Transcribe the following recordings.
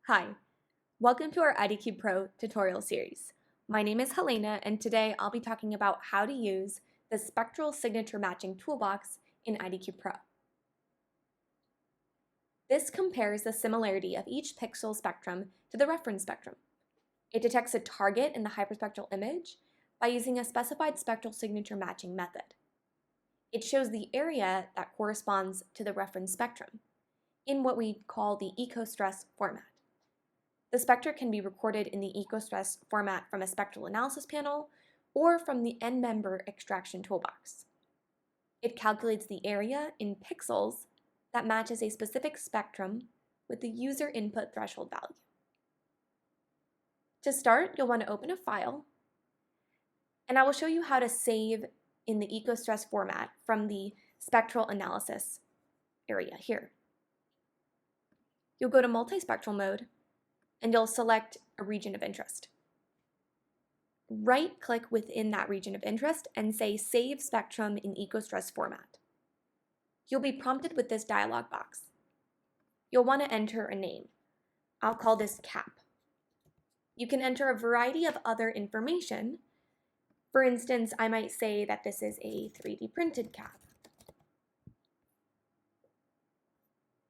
Hi, welcome to our IDCube Pro tutorial series. My name is Helena, and today I'll be talking about how to use the Spectral Signature Matching Toolbox in IDCube Pro. This compares the similarity of each pixel spectrum to the reference spectrum. It detects a target in the hyperspectral image by using a specified spectral signature matching method. It shows the area that corresponds to the reference spectrum in what we call the ECOSTRESS format. The spectra can be recorded in the ECOSTRESS format from a spectral analysis panel or from the end-member extraction toolbox. It calculates the area in pixels that matches a specific spectrum with the user input threshold value. To start, you'll want to open a file, and I will show you how to save in the ECOSTRESS format from the spectral analysis area here. You'll go to multispectral mode, and you'll select a region of interest. Right-click within that region of interest and say Save Spectrum in ECOSTRESS format. You'll be prompted with this dialog box. You'll want to enter a name. I'll call this CAP. You can enter a variety of other information. For instance, I might say that this is a 3D printed CAP.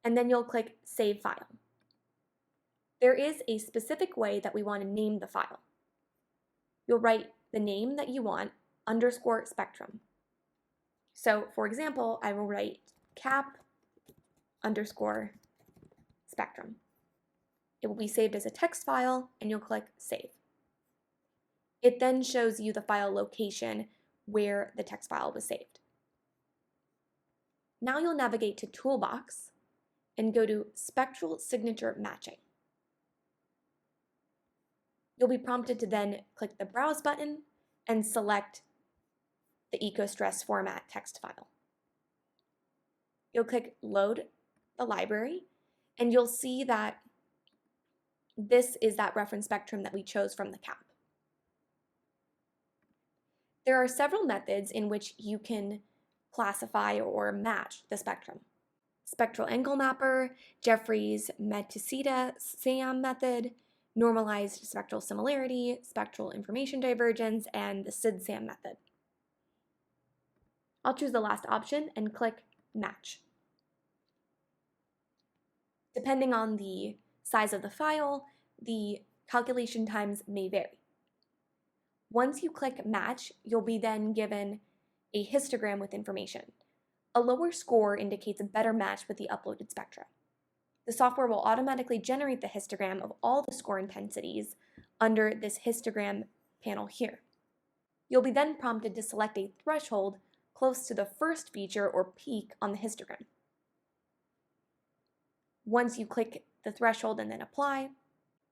And then you'll click Save File. There is a specific way that we want to name the file. You'll write the name that you want underscore spectrum. So for example, I will write cap underscore spectrum. It will be saved as a text file and you'll click save. It then shows you the file location where the text file was saved. Now you'll navigate to Toolbox and go to Spectral Signature Matching. You'll be prompted to then click the Browse button and select the ECOSTRESS format text file. You'll click Load the library, and you'll see that this is that reference spectrum that we chose from the CAP. There are several methods in which you can classify or match the spectrum. Spectral angle mapper, Jeffrey's SIDSAM method, normalized spectral similarity, spectral information divergence, and the SIDSAM method. I'll choose the last option and click Match. Depending on the size of the file, the calculation times may vary. Once you click Match, you'll be then given a histogram with information. A lower score indicates a better match with the uploaded spectra. The software will automatically generate the histogram of all the score intensities under this histogram panel here. You'll be then prompted to select a threshold close to the first feature or peak on the histogram. Once you click the threshold and then apply,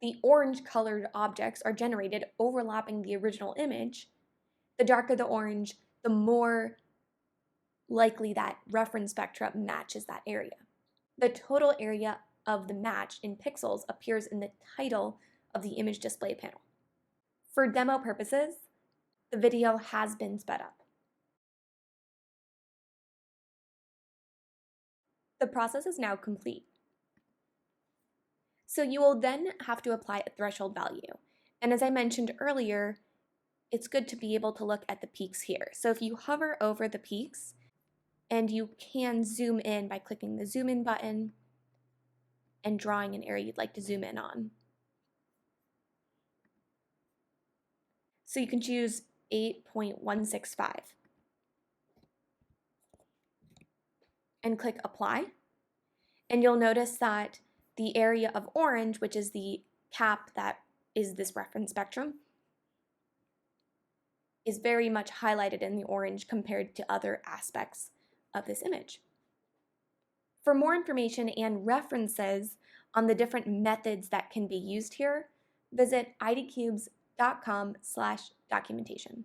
the orange colored objects are generated overlapping the original image. The darker the orange, the more likely that reference spectra matches that area. The total area of the match in pixels appears in the title of the image display panel. For demo purposes, the video has been sped up. The process is now complete. So you will then have to apply a threshold value. And as I mentioned earlier, it's good to be able to look at the peaks here. So if you hover over the peaks, and you can zoom in by clicking the zoom in button and drawing an area you'd like to zoom in on. So you can choose 8.165 and click apply. And you'll notice that the area of orange, which is the cap that is this reference spectrum, is very much highlighted in the orange compared to other aspects of this image. For more information and references on the different methods that can be used here, visit idcubes.com/documentation.